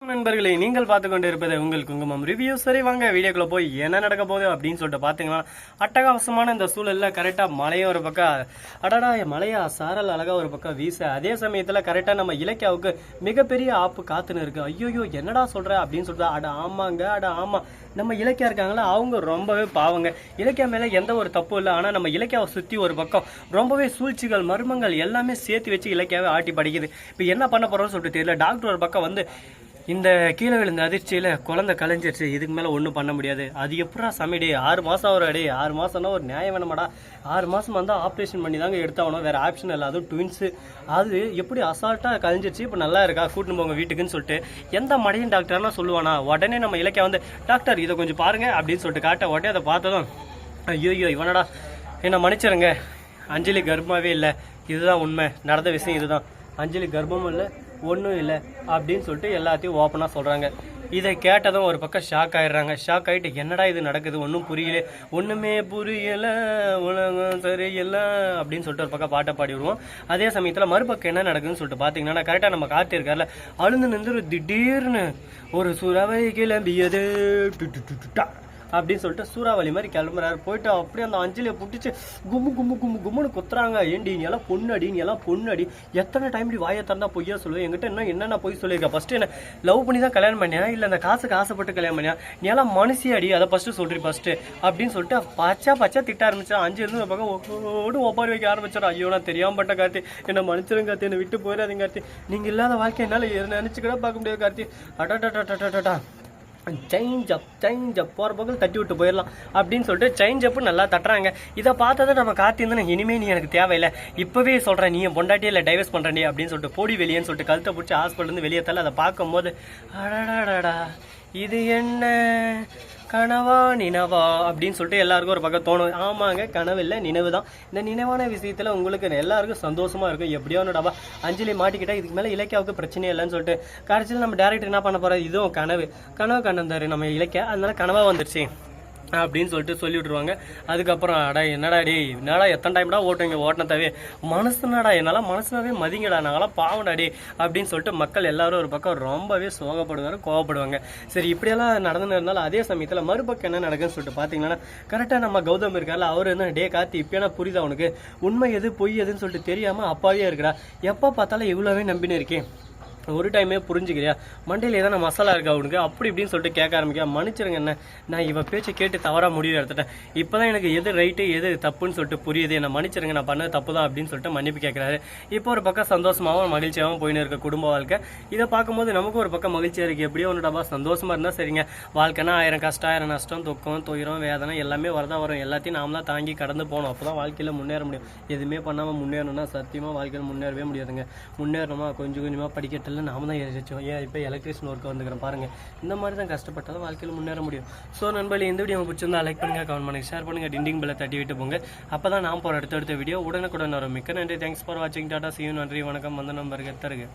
நண்பர்களே, நீங்கள் பார்த்து கொண்டு இருப்பது உங்கள் குங்குமம் ரிவ்யூ. சரி வாங்க வீடியோக்குள்ள போய் என்ன நடக்க போகுது அப்படின்னு சொல்லிட்டு பார்த்தீங்கன்னா, அட்டகாசமான இந்த சூழலில் கரெக்டாக மழையும் ஒரு பக்கம் அடடா மழையா சாரல் அழகா ஒரு பக்கம் வீச, அதே சமயத்தில் கரெக்டாக நம்ம இலக்கியாவுக்கு மிகப்பெரிய ஆப்பு காத்துன்னு இருக்கு. ஐயோ என்னடா சொல்ற அப்படின்னு சொல்லிட்டு அட ஆமாங்க ஆமா நம்ம இலக்கியா இருக்காங்களா, அவங்க ரொம்பவே பாவங்க. இலக்கியா மேலே எந்த ஒரு தப்பும் இல்லை. ஆனால் நம்ம இலக்கியாவை சுற்றி ஒரு பக்கம் ரொம்பவே சூழ்ச்சிகள் மர்மங்கள் எல்லாமே சேர்த்து வச்சு இலக்கியாவை ஆட்டி படிக்குது. இப்போ என்ன பண்ண போகிறோம்னு சொல்லிட்டு தெரியல. டாக்டர் ஒரு பக்கம் வந்து இந்த கீழே விழுந்த அதிர்ச்சியில் குழந்தை கலைஞ்சிருச்சு, இதுக்கு மேலே ஒன்றும் பண்ண முடியாது. அது எப்படா சமையடே 6 மாதம் ஒரு அடே 6 மாதம்னா ஒரு நியாயம் வேணுமாடா. 6 மாதம் வந்தால் ஆப்ரேஷன் பண்ணி தாங்க எடுத்தாகணும், வேறு ஆப்ஷன் இல்லை. அதுவும் ட்வின்ஸு, அது எப்படி அசால்ட்டாக கலைஞ்சிருச்சு, இப்போ நல்லா இருக்கா கூட்டின்னு போங்க வீட்டுக்குன்னு சொல்லிட்டு எந்த மடையும் டாக்டர்னா சொல்லுவானா. உடனே நம்ம இலக்கிய வந்து டாக்டர் இதை கொஞ்சம் பாருங்கள் அப்படின்னு சொல்லிட்டு காட்ட, உடனே அதை பார்த்ததும் ஐயோ இவனடா என்னை மன்னிச்சிருங்க, அஞ்சலி கர்ப்பமாகவே இல்லை, இதுதான் உண்மை, நடந்த விஷயம் இதுதான், அஞ்சலி கர்ப்பமும் இல்லை ஒன்றும் இல்லை அப்படின்னு சொல்லிட்டு எல்லாத்தையும் ஓப்பனாக சொல்கிறாங்க. இதை கேட்டதும் ஒரு பக்கம் ஷாக் ஆகிடுறாங்க. ஷாக் ஆகிட்டு என்னடா இது நடக்குது, ஒன்றும் புரியல, ஒன்றுமே புரியலை, உலகம் சரியில்லை அப்படின்னு சொல்லிட்டு ஒரு பக்கம் பாட்டை பாடி விடுவோம். அதே சமயத்தில் மறுபக்கம் என்ன நடக்குதுன்னு சொல்லிட்டு பார்த்தீங்கன்னா, கரெக்டாக நம்ம கார்த்தி இருக்கார்ல, அழுந்து நின்று திடீர்னு ஒரு சுறவை கிளம்பியது அப்படின்னு சொல்லிட்டு சூறாவளி மாதிரி கிளம்புறாரு. போயிட்டு அப்படியே அந்த அஞ்சலியை பிடிச்சி கும்முன்னு குத்துறாங்க. ஏண்டி நீ எல்லாம் பொண்ணடி, நீ எல்லாம் பொண்ணடி, எத்தனை டைம் இப்படி வாயை திறந்தா பொய்யா சொல்லுவேன், என்கிட்ட இன்னும் என்னென்ன பொய் சொல்லியிருக்கா, ஃபர்ஸ்ட் என்ன லவ் பண்ணி தான் கல்யாணம் பண்ணியா இல்லை அந்த காசுக்கு ஆசைப்பட்டு கல்யாணம் பண்ணியா, நீ எல்லாம் மனுஷியாடி, அதை ஃபர்ஸ்ட் சொல்றீ ஃபர்ஸ்ட் அப்படின்னு சொல்லிட்டு பச்சா திட்ட ஆரம்பிச்சா. அஞ்சு இருந்து ஒரு பக்கம் ஒப்பாரி வைக்க ஆரம்பிச்சாரு. ஐயோ நான் தெரியாம பட்ட கார்த்தி, என்ன மன்னிச்சிருங்க கார்த்தி, என்னை விட்டு போயிடாதீங்க கார்த்தி, நீங்க இல்லாத வாழ்க்கை என்னால் நினைச்சு கூட பார்க்க முடியாது கார்த்தி, அடா சேஞ்ச் அப் போகிற பக்கம் தட்டி விட்டு போயிடலாம் அப்படின்னு சொல்லிட்டு சேஞ்ச் அப்பு நல்லா தட்டுறாங்க. இதை பார்த்ததை நம்ம காத்திருந்தேன், இனிமேல் நீ எனக்கு தேவையில்லை, இப்போவே சொல்கிறேன், நீ பொண்டாட்டியே இல்லை டைவர்ஸ் பண்ணுறேன் அப்படின்னு சொல்லிட்டு போடி வெளியேன்னு சொல்லிட்டு கழுத்தை பிடிச்சி ஹாஸ்பிட்டலேருந்து வெளியே தள்ள. அதை பார்க்கும்போது அடடாடா இது என்ன கனவா நினைவா அப்படின்னு சொல்லிட்டு எல்லாருக்கும் ஒரு பக்கம் தோணும். ஆமாங்க, கனவு இல்லை நினைவு தான். இந்த நினைவான விஷயத்தில் உங்களுக்கு எல்லாருக்கும் சந்தோஷமா இருக்கும். எப்படியோ ஒன்றுடாவா அஞ்சலி மாட்டிக்கிட்டா இதுக்கு மேலே இலக்கியாவுக்கு பிரச்சனையே இல்லைன்னு சொல்லிட்டு கடைசியில் நம்ம டேரக்டர் என்ன பண்ண போகிறோம், இதுவும் கனவு கண்டாரு நம்ம இலக்கியா, அதனால கனவா வந்துருச்சு அப்படின்னு சொல்லிட்டு சொல்லி விட்டுருவாங்க. அதுக்கப்புறம் அடா என்னடா எத்தனை டைம்டா ஓட்டுவீங்க, ஓட்டினதாவே மனசுனாடா, என்னால் மனசுனாவே மதிங்கடா, நாங்களாம் பாவண்டாடி அப்படின்னு சொல்லிட்டு மக்கள் எல்லாரும் ஒரு பக்கம் ரொம்பவே சோகப்படுவாங்க, கோவப்படுவாங்க. சரி இப்படியெல்லாம் நடந்துன்னு இருந்தாலும் அதே சமயத்தில் மறுபக்கம் என்ன நடக்குன்னு சொல்லிட்டு பார்த்தீங்கன்னா, கரெக்டாக நம்ம கௌதம் இருக்கார்ல, அவர் என்ன டே கார்த்தி இப்போனா புரியுதா அவனுக்கு உண்மை எது பொய் எதுன்னு சொல்லிட்டு தெரியாமல் அப்பாவே இருக்கிறா, எப்போ பார்த்தாலும் இவ்வளோவே நம்பின்னு இருக்கேன், ஒரு டைமே புரிஞ்சுக்கிறியா, மண்டையில் ஏதாவது மசாலா இருக்கா அவனுக்கு அப்படி இப்படின்னு சொல்லிட்டு கேட்க ஆரம்பிக்க. மன்னிச்சிருங்க என்ன, நான் இவன் பேச்சை கேட்டு தவறாக முடிவு எடுத்துட்டேன், இப்போ தான் எனக்கு எது ரைட்டு எது தப்புன்னு சொல்லிட்டு புரியுது, என்ன மன்னிச்சிருங்க, நான் பண்ணது தப்பு தான் அப்படின்னு சொல்லிட்டு மன்னிப்பு கேட்குறாரு. இப்போ ஒரு பக்கம் சந்தோஷமாகவும் மகிழ்ச்சியாகவும் போயின்னு இருக்க குடும்ப வாழ்க்கை. இதை பார்க்கும்போது நமக்கும் ஒரு பக்கம் மகிழ்ச்சியாக இருக்குது. எப்படியோ ஒன்றுடா சந்தோஷமாக இருந்தால் சரிங்க. வாழ்க்கைனா 1000 கஷ்டம் 1000 நஷ்டம் துக்கம் துயரம் வேதனை எல்லாமே வரதான் வரும், எல்லாத்தையும் நாம் தான் தாங்கி கடந்து போகணும், அப்போ தான் வாழ்க்கையில் முன்னேற முடியும். எதுவுமே பண்ணாமல் முன்னேறணும்னா சத்தியமாக வாழ்க்கையில் முன்னேறவே முடியாதுங்க. முன்னேறணுமா கொஞ்சம் கொஞ்சமாக படிக்கட்டில் நாம தான் எரிச்சோம். ஏன் இப்போ எலக்ட்ரிஷியன் ஒர்க்கு வந்துக்கிறேன் பாருங்கள், இந்த மாதிரி தான் கஷ்டப்பட்டாலும் வாழ்க்கையில் முன்னேற முடியும். ஸோ நண்பர்களே, இந்த வீடியோ பிடிச்சிருந்தா லைக் பண்ணுங்கள், கமெண்ட் பண்ணுங்கள், ஷேர் பண்ணுங்கள், டிண்டிங் பெல்லை தட்டி விட்டு போங்க. அப்போ தான் நான் போகிற அடுத்த வீடியோ உடனுக்குடன் வரும். மிக்க நன்றி, தேங்க்ஸ் ஃபார் வாட்சிங், டாடா, see you, நன்றி, வணக்கம், வந்தனம், வருக தருக.